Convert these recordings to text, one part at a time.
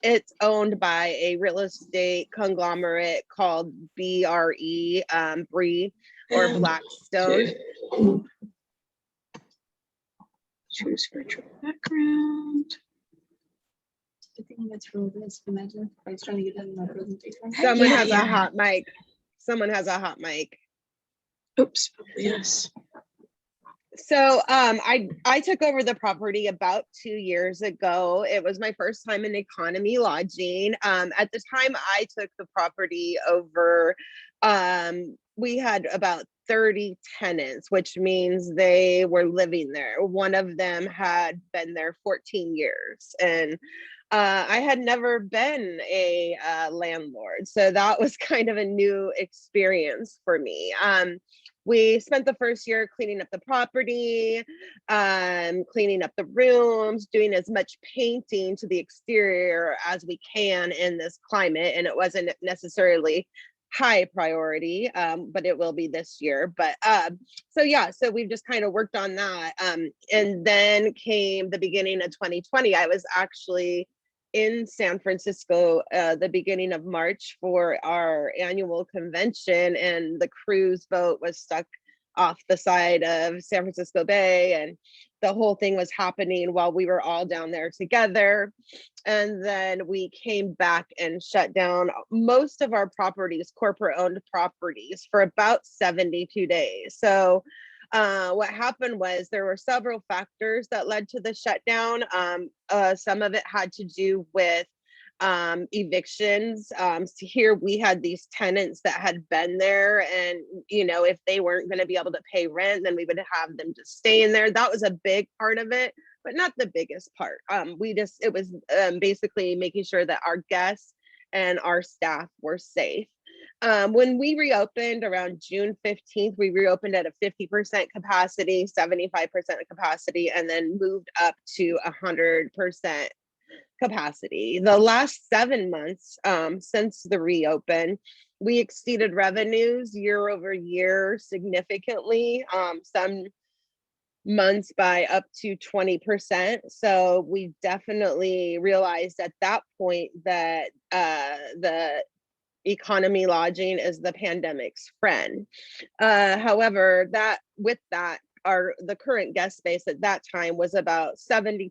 It's owned by a real estate conglomerate called BRE, Bree or Blackstone. Choose virtual background. I think that's from this. Imagine I was trying to get that in my presentation. Someone has a hot mic. Someone has a hot mic. Oops. Yes. So I took over the property about 2 years ago. It was my first time in economy lodging. At the time I took the property over, we had about 30 tenants, which means they were living there. One of them had been there 14 years, and I had never been a landlord, so that was kind of a new experience for me. We spent the first year cleaning up the property, cleaning up the rooms, doing as much painting to the exterior as we can in this climate. And it wasn't necessarily high priority, but it will be this year. But so we've just kind of worked on that. And then came the beginning of 2020. I was actually in San Francisco the beginning of March for our annual convention, and the cruise boat was stuck off the side of San Francisco Bay, and the whole thing was happening while we were all down there together. And then we came back and shut down most of our properties, corporate owned properties, for about 72 days. So what happened was there were several factors that led to the shutdown. Some of it had to do with evictions. So here we had these tenants that had been there, and if they weren't going to be able to pay rent, then we would have them just stay in there. That was a big part of it, but not the biggest part. It was basically making sure that our guests and our staff were safe. When we reopened around June 15th, we reopened at a 50% capacity, 75% capacity, and then moved up to 100% capacity. The last 7 months since the reopen, we exceeded revenues year over year significantly, some months by up to 20%. So we definitely realized at that point that the economy lodging is the pandemic's friend. However, the current guest base at that time was about 70%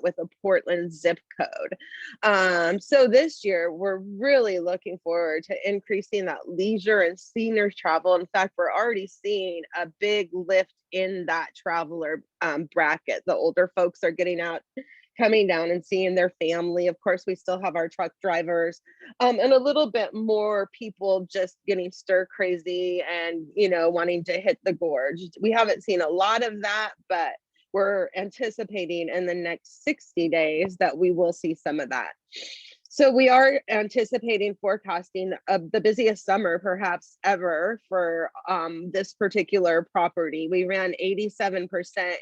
with a Portland zip code. So this year, we're really looking forward to increasing that leisure and senior travel. In fact, we're already seeing a big lift in that traveler bracket. The older folks are getting out, coming down and seeing their family. Of course, we still have our truck drivers, and a little bit more people just getting stir crazy and, wanting to hit the gorge. We haven't seen a lot of that, but we're anticipating in the next 60 days that we will see some of that. So we are anticipating forecasting the busiest summer perhaps ever for this particular property. We ran 87%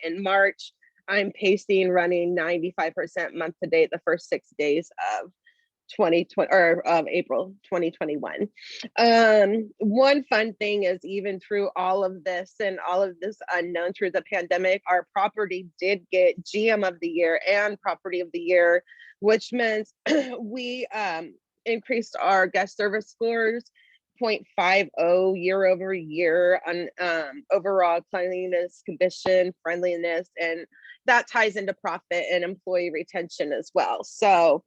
in March. I'm pacing running 95% month to date, the first 6 days of 2020 or of April 2021. One fun thing is, even through all of this and all of this unknown through the pandemic, our property did get GM of the year and property of the year, which meant we increased our guest service scores 0.50 year over year on overall cleanliness, condition, friendliness, and that ties into profit and employee retention as well. So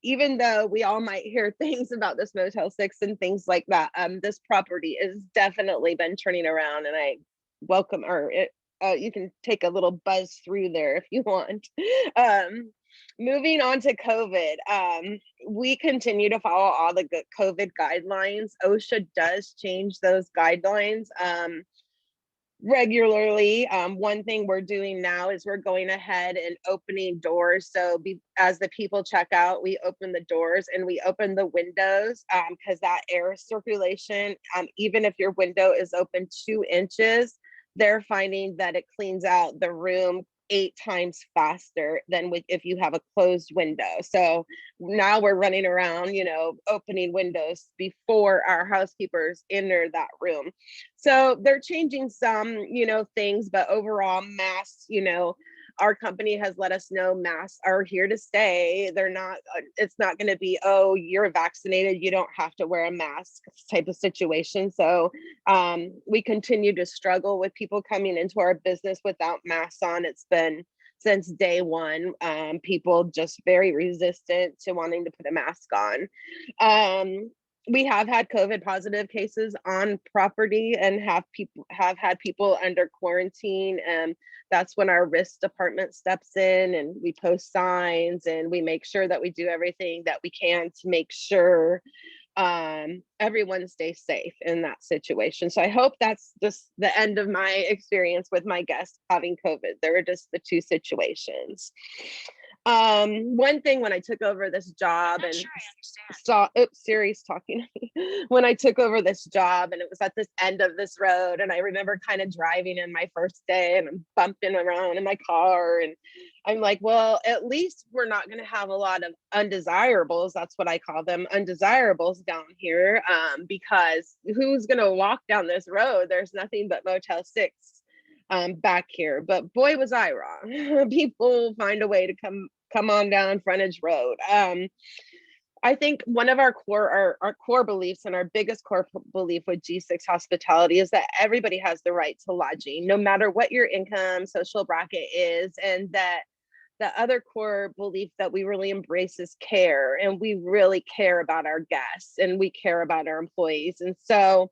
even though we all might hear things about this Motel 6 and things like that, this property has definitely been turning around, and I welcome, you can take a little buzz through there if you want. Moving on to COVID, we continue to follow all the COVID guidelines. OSHA does change those guidelines regularly. One thing we're doing now is we're going ahead and opening doors. So as the people check out, we open the doors and we open the windows, because that air circulation, even if your window is open 2 inches, they're finding that it cleans out the room 8 times faster than if you have a closed window. So now we're running around, opening windows before our housekeepers enter that room. So they're changing some, things, but overall masks, our company has let us know masks are here to stay. They're not, it's not going to be, oh, you're vaccinated, you don't have to wear a mask type of situation. So we continue to struggle with people coming into our business without masks on. It's been since day one, people just very resistant to wanting to put a mask on. We have had COVID positive cases on property and have had people under quarantine. And that's when our risk department steps in and we post signs and we make sure that we do everything that we can to make sure everyone stays safe in that situation. So I hope that's just the end of my experience with my guests having COVID. There were just the two situations. One thing when I took over this job and saw, oops, Siri's talking to me. When I took over this job and it was at this end of this road, and I remember kind of driving in my first day and I'm bumping around in my car and I'm like, well, at least we're not going to have a lot of undesirables. That's what I call them, undesirables down here, because who's going to walk down this road? There's nothing but Motel 6 back here. But boy, was I wrong. People find a way to come on down Frontage Road. I think one of our core beliefs and our biggest core belief with G6 hospitality is that everybody has the right to lodging, no matter what your income, social bracket is, and that the other core belief that we really embrace is care, and we really care about our guests and we care about our employees. And so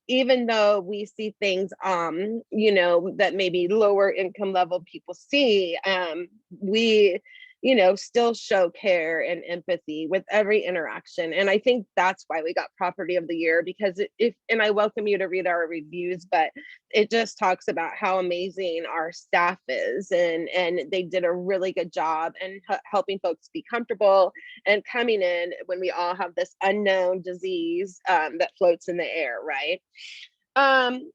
even though we see things that maybe lower income level people see, we still show care and empathy with every interaction. And I think that's why we got Property of the Year, because and I welcome you to read our reviews, but it just talks about how amazing our staff is, and they did a really good job and helping folks be comfortable and coming in when we all have this unknown disease that floats in the air, right?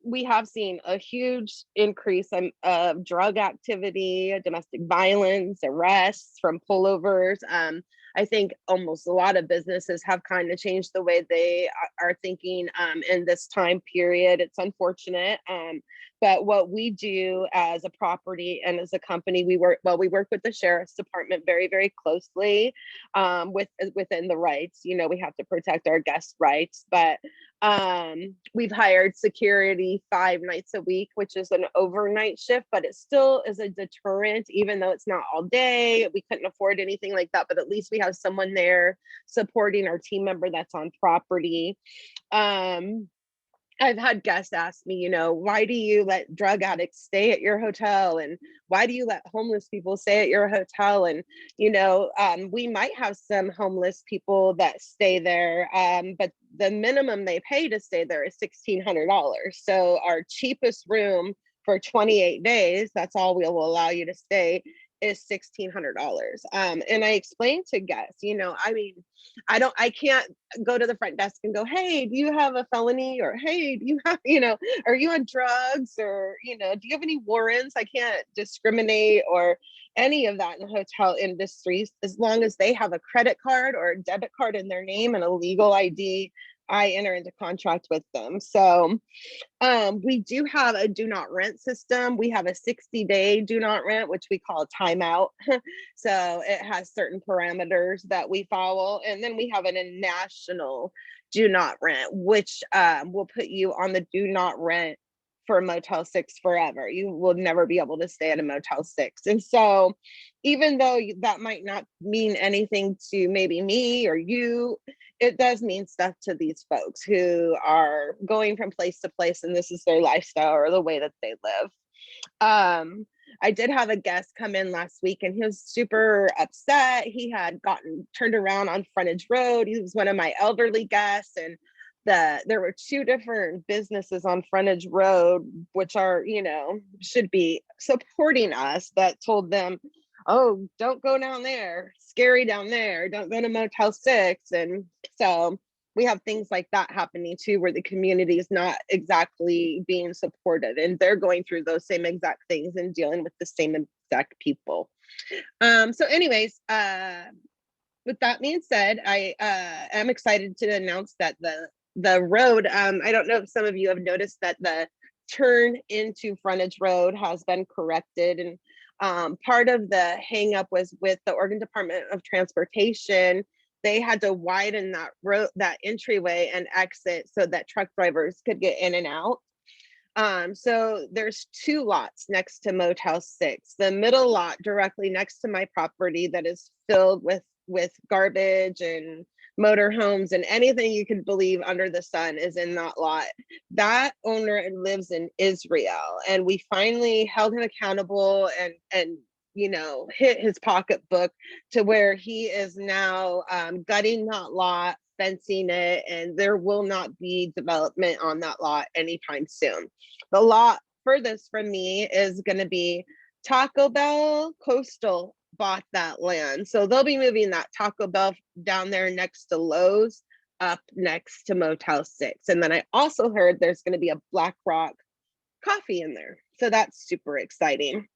We have seen a huge increase of drug activity, domestic violence, arrests from pullovers. I think almost a lot of businesses have kind of changed the way they are thinking in this time period. It's unfortunate. But what we do as a property and as a company, we work with the sheriff's department very, very closely within the rights. We have to protect our guests' rights, but we've hired security 5 nights a week, which is an overnight shift, but it still is a deterrent, even though it's not all day. We couldn't afford anything like that, but at least we have someone there supporting our team member that's on property. I've had guests ask me, why do you let drug addicts stay at your hotel? And why do you let homeless people stay at your hotel? And, we might have some homeless people that stay there, but the minimum they pay to stay there is $1,600. So our cheapest room for 28 days, that's all we will allow you to stay, is $1,600. And I explained to guests, I can't go to the front desk and go, hey, do you have a felony? Or, hey, do you have, are you on drugs? Or, do you have any warrants? I can't discriminate or any of that in the hotel industry. As long as they have a credit card or a debit card in their name and a legal ID, I enter into contract with them. So we do have a do not rent system. We have a 60-day do not rent, which we call a timeout. So it has certain parameters that we follow. And then we have a national do not rent, which will put you on the do not rent for Motel 6 forever. You will never be able to stay at a Motel 6. And so even though that might not mean anything to maybe me or you, it does mean stuff to these folks who are going from place to place and this is their lifestyle or the way that they live. I did have a guest come in last week and he was super upset. He had gotten turned around on Frontage Road. He was one of my elderly guests, and there were 2 different businesses on Frontage Road, which are, should be supporting us, that told them, oh, don't go down there, scary down there, don't go to Motel 6. And so we have things like that happening too, where the community is not exactly being supported and they're going through those same exact things and dealing with the same exact people. So anyways, with that being said, I am excited to announce that the road, I don't know if some of you have noticed that the turn into Frontage Road has been corrected, and Part of the hang up was with the Oregon Department of Transportation. They had to widen that road, that entryway and exit so that truck drivers could get in and out. So there's two lots next to Motel 6. The middle lot directly next to my property that is filled with garbage and motorhomes and anything you could believe under the sun is in that lot. That owner lives in Israel, and we finally held him accountable and hit his pocketbook to where he is now gutting that lot, fencing it, and there will not be development on that lot anytime soon. The lot furthest from me is going to be Taco Bell. Coastal bought that land, so they'll be moving that Taco Bell down there next to Lowe's, up next to Motel 6. And then I also heard there's going to be a Black Rock coffee in there, so that's super exciting.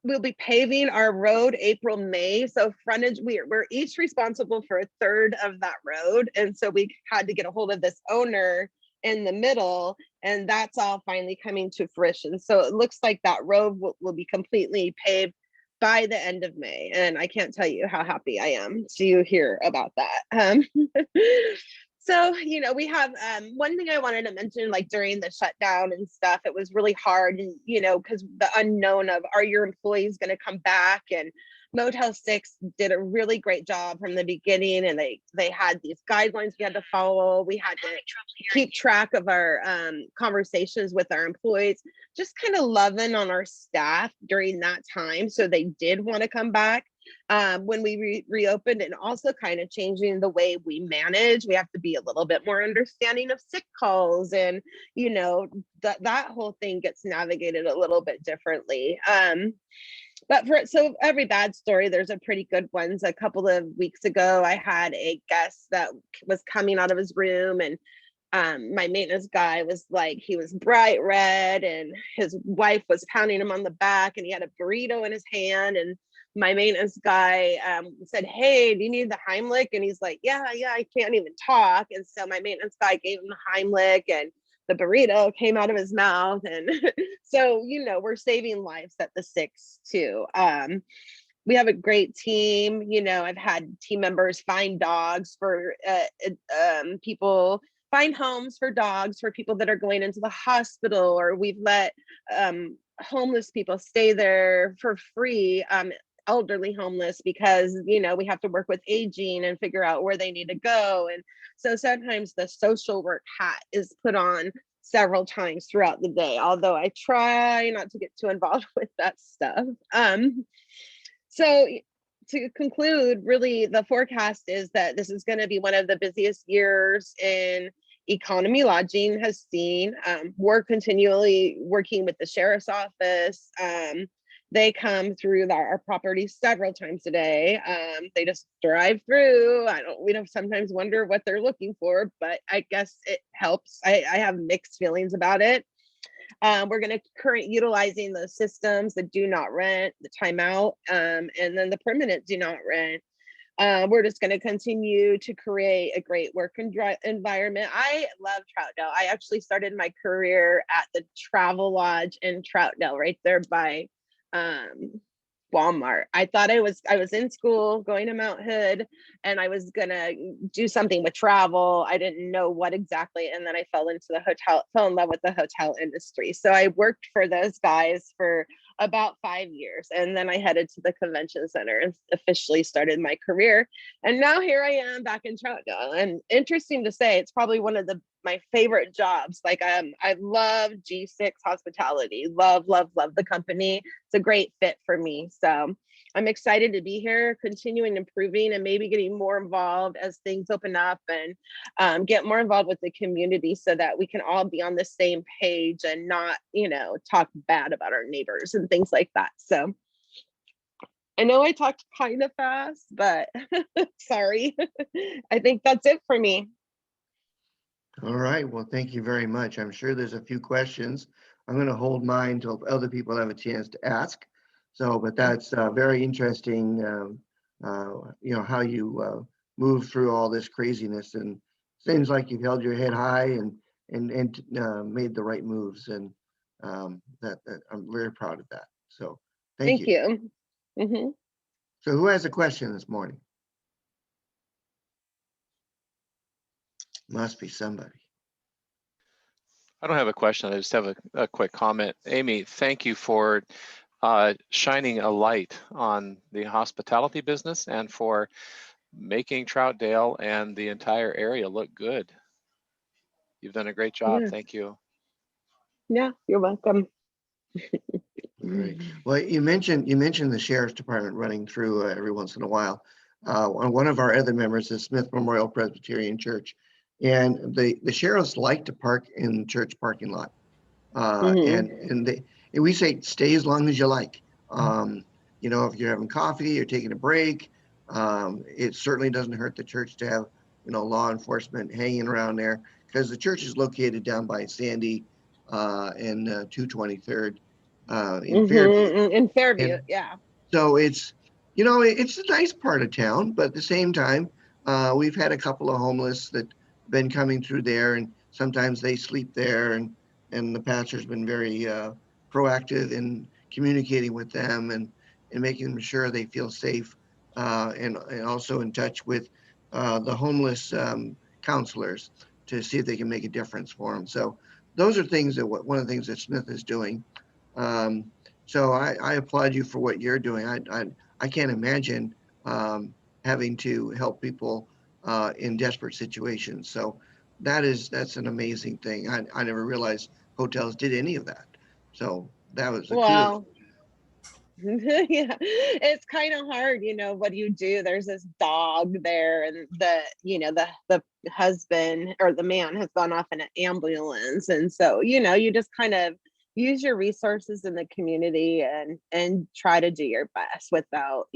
We'll be paving our road April, May. So frontage, we're each responsible for a third of that road. And so we had to get a hold of this owner in the middle, and that's all finally coming to fruition. So it looks like that road will be completely paved by the end of May. And I can't tell you how happy I am to hear about that. So, we have one thing I wanted to mention, like during the shutdown and stuff, it was really hard, and, because the unknown of, are your employees going to come back? And Motel 6 did a really great job from the beginning, and they had these guidelines we had to follow. We had to keep track of our conversations with our employees, just kind of loving on our staff during that time. So they did want to come back. When we reopened, and also kind of changing the way we manage. We have to be a little bit more understanding of sick calls, and that whole thing gets navigated a little bit differently. But so every bad story, there's a pretty good ones. A couple of weeks ago, I had a guest that was coming out of his room, and my maintenance guy was like, he was bright red, and his wife was pounding him on the back, and he had a burrito in his hand. And my maintenance guy said, "Hey, do you need the Heimlich?" And he's like, yeah, I can't even talk. And so my maintenance guy gave him the Heimlich, and the burrito came out of his mouth. And so, we're saving lives at the 6 too. We have a great team. I've had team members find dogs for people, find homes for dogs for people that are going into the hospital, or we've let homeless people stay there for free, elderly homeless, because we have to work with aging and figure out where they need to go. And so sometimes the social work hat is put on several times throughout the day, although I try not to get too involved with that stuff. So to conclude, really, the forecast is that this is going to be one of the busiest years in economy lodging has seen. We're continually working with the sheriff's office. They come through our property several times a day. They just drive through. We don't sometimes wonder what they're looking for, but I guess it helps. I have mixed feelings about it. We're going to utilizing the systems, the do not rent, the timeout, and then the permanent do not rent. We're just going to continue to create a great work environment. I love Troutdale. I actually started my career at the Travel Lodge in Troutdale, right there by Walmart. I thought I was in school going to Mount Hood, and I was gonna do something with travel. I didn't know what exactly, and then I fell in love with the hotel industry. So I worked for those guys for about 5 years, and then I headed to the convention center and officially started my career. And now here I am back in Troutdale. And interesting to say, it's probably one of my favorite jobs. Like I love G6 hospitality. Love the company. It's a great fit for me. So I'm excited to be here, continuing improving, and maybe getting more involved as things open up, and get more involved with the community so that we can all be on the same page and not, talk bad about our neighbors and things like that. So I know I talked kind of fast, but sorry. I think that's it for me. All right. Well, thank you very much. I'm sure there's a few questions. I'm going to hold mine till other people have a chance to ask. So, but that's very interesting, how you move through all this craziness, and seems like you've held your head high and made the right moves. And that I'm very proud of that. So thank Thank you. you. Hmm. So who has a question this morning? Must be somebody. I don't have a question. I just have a quick comment. Amy, thank you for shining a light on the hospitality business and for making Troutdale and the entire area look good. You've done a great job. Yeah. Thank you. Yeah, you're welcome. Right. Well, you mentioned the sheriff's department running through every once in a while. One of our other members is Smith Memorial Presbyterian Church, and the sheriffs like to park in church parking lot. And we say stay as long as you like. If you're having coffee or taking a break, it certainly doesn't hurt the church to have law enforcement hanging around there, because the church is located down by Sandy and 223rd in Fairview. In Fairview, And yeah. so it's a nice part of town, but at the same time, we've had a couple of homeless that been coming through there, and sometimes they sleep there, and the pastor's been very proactive in communicating with them and making sure they feel safe, and also in touch with the homeless counselors to see if they can make a difference for them. So those are things that one of the things that Smith is doing. So I applaud you for what you're doing. I can't imagine having to help people in desperate situations. So that's an amazing thing. I never realized hotels did any of that. So that was a kudos. Well, yeah, it's kind of hard, what do you do? There's this dog there, and the husband or the man has gone off in an ambulance, and so you just kind of use your resources in the community and try to do your best without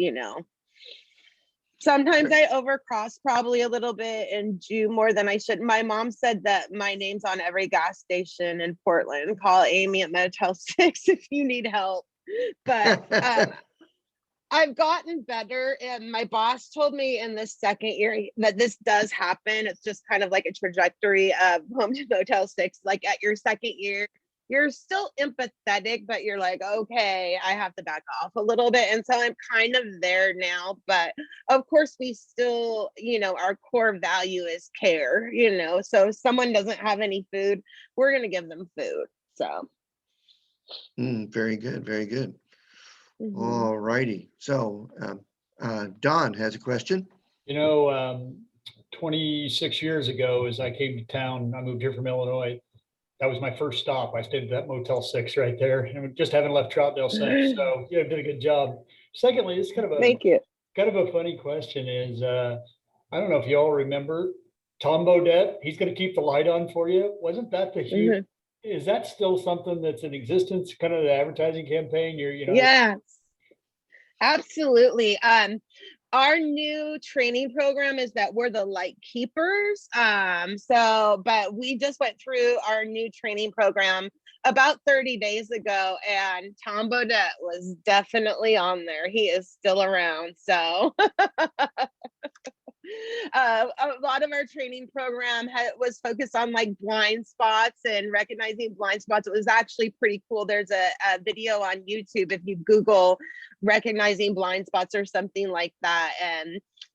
sometimes I overcross probably a little bit and do more than I should. My mom said that my name's on every gas station in Portland. Call Amy at Motel 6 if you need help. But I've gotten better, and my boss told me in the second year that this does happen. It's just kind of like a trajectory of Home to Motel 6. Like at your second year, you're still empathetic, but you're like, okay, I have to back off a little bit. And so I'm kind of there now, but of course we still, our core value is care, so if someone doesn't have any food, we're going to give them food. So. Very good. Very good. Mm-hmm. All righty. So Don has a question. 26 years ago, as I came to town, I moved here from Illinois. That was my first stop. I stayed at that Motel 6 right there, and we just haven't left Troutdale since. So you did a good job. Secondly, it's Thank you. Kind of a funny question is, I don't know if you all remember Tom Bodette. He's going to keep the light on for you. Wasn't that the huge? Mm-hmm. Is that still something that's in existence? Kind of the advertising campaign. Yes, absolutely. Our new training program is that we're the light keepers. But we just went through our new training program about 30 days ago, and Tom Bodette was definitely on there. He is still around. So a lot of our training program was focused on like blind spots and recognizing blind spots. It was actually pretty cool. There's a video on YouTube if you Google recognizing blind spots or something like that.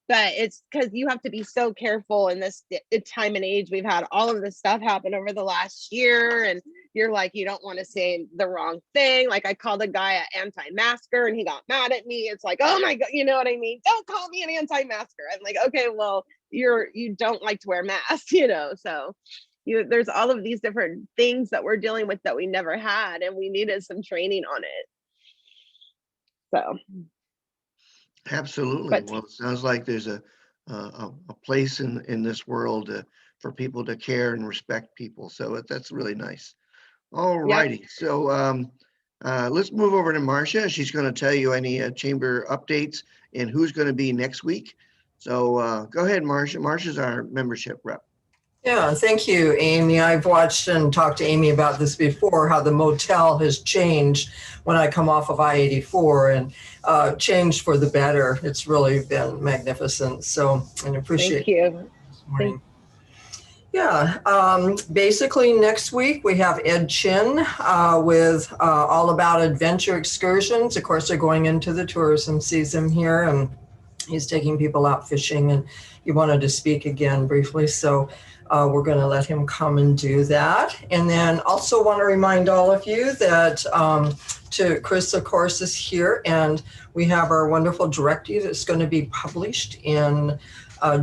But it's because you have to be so careful in this time and age. We've had all of this stuff happen over the last year, and you're like, you don't want to say the wrong thing. Like I called a guy an anti-masker and he got mad at me. It's like, oh my God, you know what I mean? Don't call me an anti-masker. I'm like, okay, well, you don't like to wear masks, so there's all of these different things that we're dealing with that we never had, and we needed some training on it. So. Absolutely. Well, it sounds like there's a place in this world for people to care and respect people. So that's really nice. All righty. Yep. So let's move over to Marcia. She's going to tell you any chamber updates and who's going to be next week. So go ahead, Marcia. Marcia's our membership rep. Yeah, thank you, Amy. I've watched and talked to Amy about this before, how the motel has changed when I come off of I-84 and changed for the better. It's really been magnificent. So, and appreciate Thank you. This morning. Yeah, basically next week we have Ed Chin with All About Adventure Excursions. Of course, they're going into the tourism season here, and he's taking people out fishing, and he wanted to speak again briefly. So we're going to let him come and do that. And then also want to remind all of you that Chris, of course, is here, and we have our wonderful directory that's going to be published in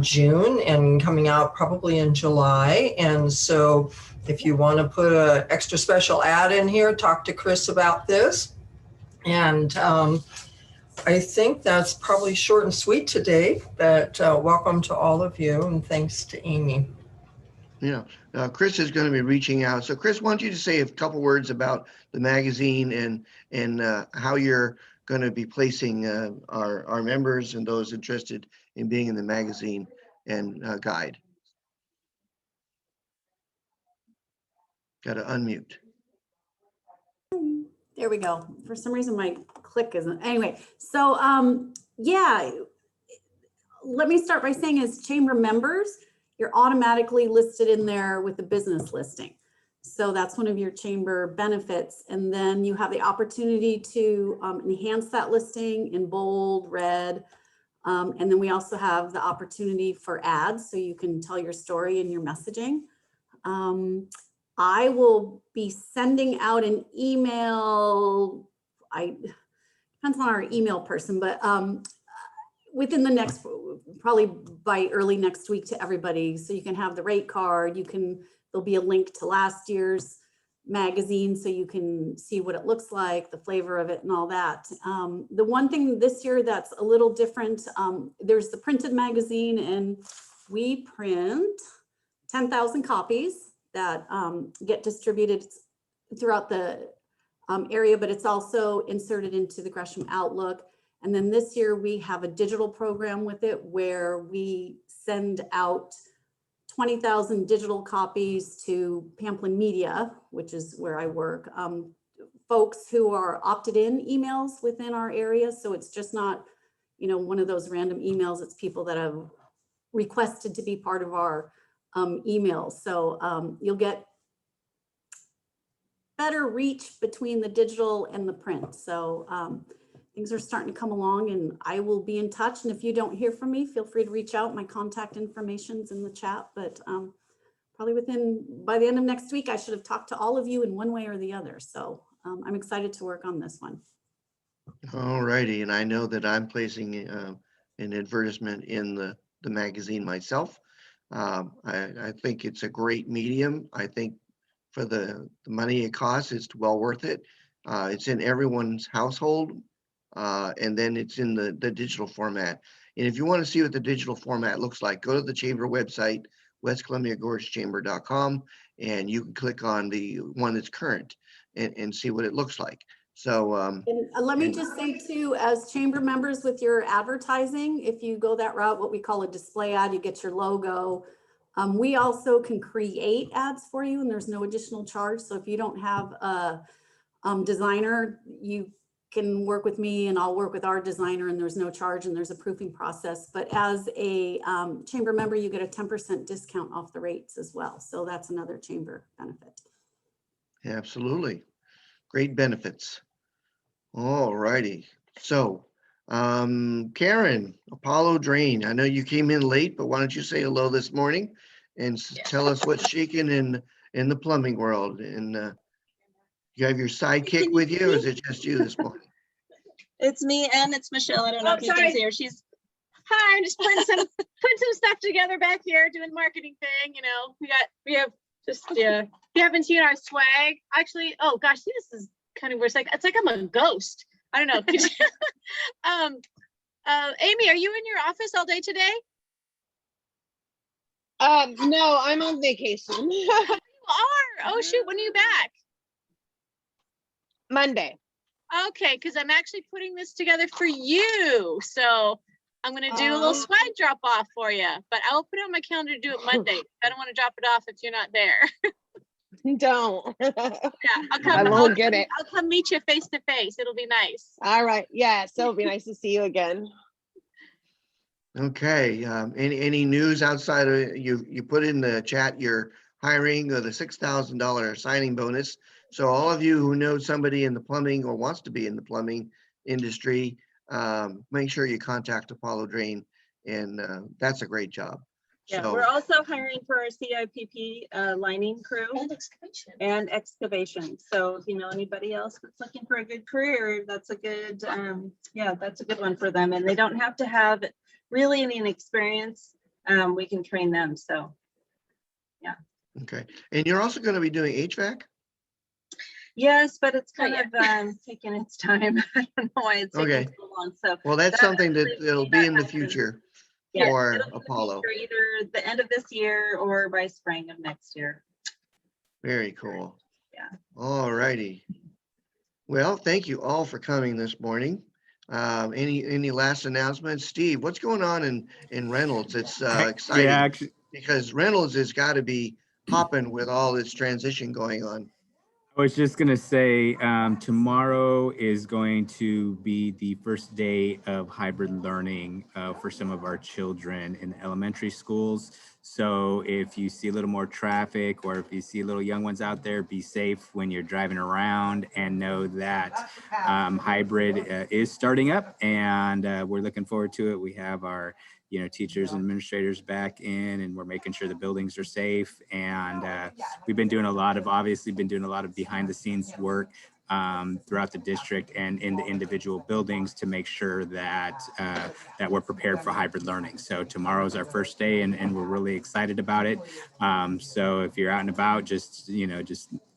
June and coming out probably in July. And so if you want to put an extra special ad in here, talk to Chris about this. And I think that's probably short and sweet today, but welcome to all of you, and thanks to Amy. Yeah, Chris is going to be reaching out. So Chris, why don't you just say a couple words about the magazine and how you're going to be placing our members and those interested in being in the magazine and guide. Got to unmute. There we go. For some reason, my click isn't. Anyway, so yeah, let me start by saying as chamber members, you're automatically listed in there with the business listing. So that's one of your chamber benefits. And then you have the opportunity to enhance that listing in bold, red. And then we also have the opportunity for ads, so you can tell your story and your messaging. I will be sending out an email. Depends on our email person, but within the next, probably by early next week to everybody. So you can have the rate card. There'll be a link to last year's magazine so you can see what it looks like, the flavor of it and all that. The one thing this year that's a little different, there's the printed magazine, and we print 10,000 copies that get distributed throughout the area, but it's also inserted into the Gresham Outlook. And then this year we have a digital program with it where we send out 20,000 digital copies to Pamplin Media, which is where I work, folks who are opted in emails within our area. So it's just not, one of those random emails. It's people that have requested to be part of our emails. So you'll get better reach between the digital and the print. So things are starting to come along, and I will be in touch. And if you don't hear from me, feel free to reach out. My contact information's in the chat, but probably by the end of next week, I should have talked to all of you in one way or the other. So I'm excited to work on this one. All righty, and I know that I'm placing an advertisement in the magazine myself. I think it's a great medium. I think for the money it costs, it's well worth it. It's in everyone's household. And then it's in the digital format. And if you want to see what the digital format looks like, go to the chamber website, westcolumbiagorgechamber.com, and you can click on the one that's current and see what it looks like. So and let me just say too, as chamber members with your advertising, if you go that route, what we call a display ad, you get your logo. We also can create ads for you, and there's no additional charge. So if you don't have a designer, you can work with me and I'll work with our designer, and there's no charge and there's a proofing process. But as a chamber member, you get a 10% discount off the rates as well. So that's another chamber benefit. absolutely. Great benefits. All righty. So Karen, Apollo Drain, I know you came in late, but why don't you say hello this morning and tell us what's shaking in the plumbing world? And you have your sidekick with you, or is it just you this morning? It's me and it's Michelle. I don't know if you can see her. Hi, I'm just putting some stuff together back here, doing marketing thing. We have just if you haven't seen our swag, actually. Oh gosh, this is kind of weird. It's like I'm a ghost. I don't know. Amy, are you in your office all day today? No, I'm on vacation. You are. Oh shoot, when are you back? Monday. Okay, because I'm actually putting this together for you. So I'm going to do a little swag drop off for you, but I will put it on my calendar to do it Monday. I don't want to drop it off if you're not there. Don't. Yeah, I won't get it. I'll come meet you face to face. It'll be nice. All right. Yes, it'll be nice to see you again. Okay, any news outside of, you put in the chat your hiring of the $6,000 signing bonus. So all of you who know somebody in the plumbing or wants to be in the plumbing industry, make sure you contact Apollo Drain, and that's a great job. Yeah, So, we're also hiring for our CIPP lining crew and excavation. So if you know anybody else that's looking for a good career, that's a good, yeah, that's a good one for them. And they don't have to have really any experience. We can train them. So, yeah. okay. And you're also going to be doing HVAC? Yes, but it's kind of taking its time. I don't know why it's Okay. taking so long. So Well, that's that something that actually it'll may be not in the happen. future Yeah, for it'll be in the Apollo. future, either the end of this year or by spring of next year. Very cool. Yeah. All righty. Well, thank you all for coming this morning. Any last announcements? Steve, what's going on in Reynolds? It's exciting Yeah, actually, because Reynolds has got to be hopping with all this transition going on. I was just gonna say, tomorrow is going to be the first day of hybrid learning for some of our children in the elementary schools. So if you see a little more traffic, or if you see little young ones out there, be safe when you're driving around, and know that hybrid is starting up, and we're looking forward to it. We have our teachers and administrators back in, and we're making sure the buildings are safe. And we've been doing a lot of behind the scenes work throughout the district and in the individual buildings to make sure that that we're prepared for hybrid learning. So tomorrow's our first day, and we're really excited about it. So if you're out and about, just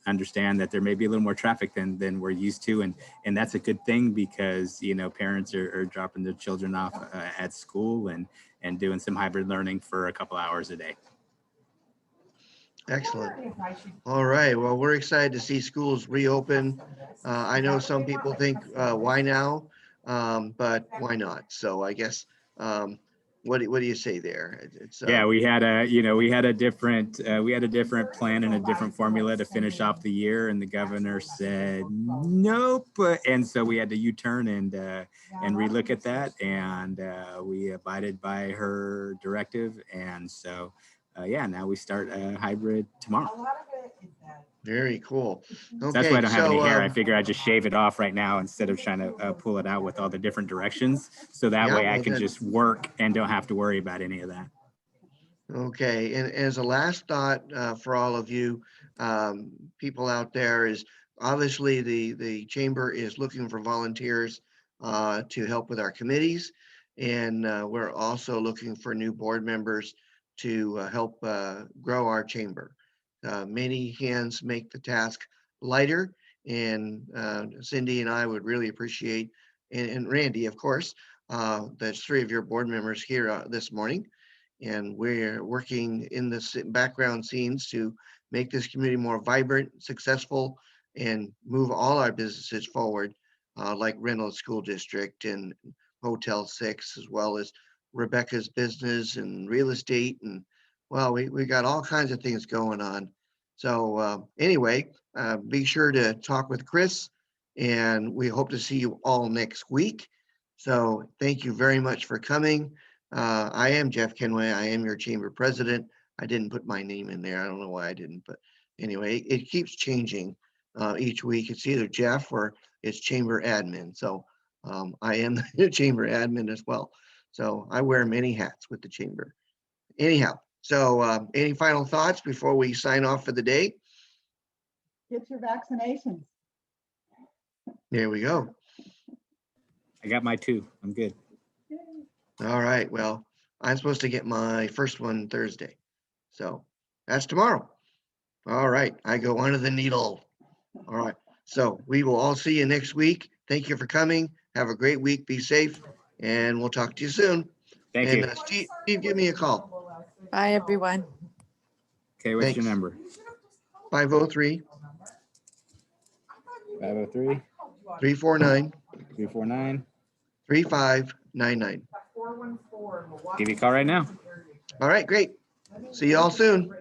understand that there may be a little more traffic than we're used to, and that's a good thing, because parents are dropping their children off at school and doing some hybrid learning for a couple hours a day. Excellent. All right. Well, we're excited to see schools reopen. I know some people think, why now? But why not? So I guess, what do you say there? It's Yeah, we had a different plan and a different formula to finish off the year, and the governor said nope, and so we had to U-turn and relook at that, and we abided by her directive, and so yeah, now we start hybrid tomorrow. very cool. So that's why I don't have any hair. I So, figure I just shave it off right now instead of trying to pull it out with all the different directions. So that Yeah, way I well, can then- just work and don't have to worry about any of that. okay, and as a last thought for all of you people out there is, obviously the chamber is looking for volunteers to help with our committees, and we're also looking for new board members to help grow our chamber. Many hands make the task lighter, and Cindy and I would really appreciate, and Randy, of course, there's 3 of your board members here this morning. And we're working in the background scenes to make this community more vibrant, successful, and move all our businesses forward, like Reynolds School District and Motel 6, as well as Rebecca's business and real estate. And well, we got all kinds of things going on. So anyway, be sure to talk with Chris, and we hope to see you all next week. So thank you very much for coming. I am Jeff Kenway. I am your chamber president. I didn't put my name in there. I don't know why I didn't, but anyway, it keeps changing each week. It's either Jeff or it's chamber admin. So I am the chamber admin as well. So I wear many hats with the chamber. Anyhow, so any final thoughts before we sign off for the day? Get your vaccinations. There we go. I got my 2. I'm good. All right. Well, I'm supposed to get my first one Thursday. So that's tomorrow. All right. I go under the needle. All right. So we will all see you next week. Thank you for coming. Have a great week. Be safe. And we'll talk to you soon. Thank And you. Steve, give me a call. Bye, everyone. Okay, what's your Thanks. number? 503 503 349 349. 3599. Give me a call right now. All right. Great. See you all soon.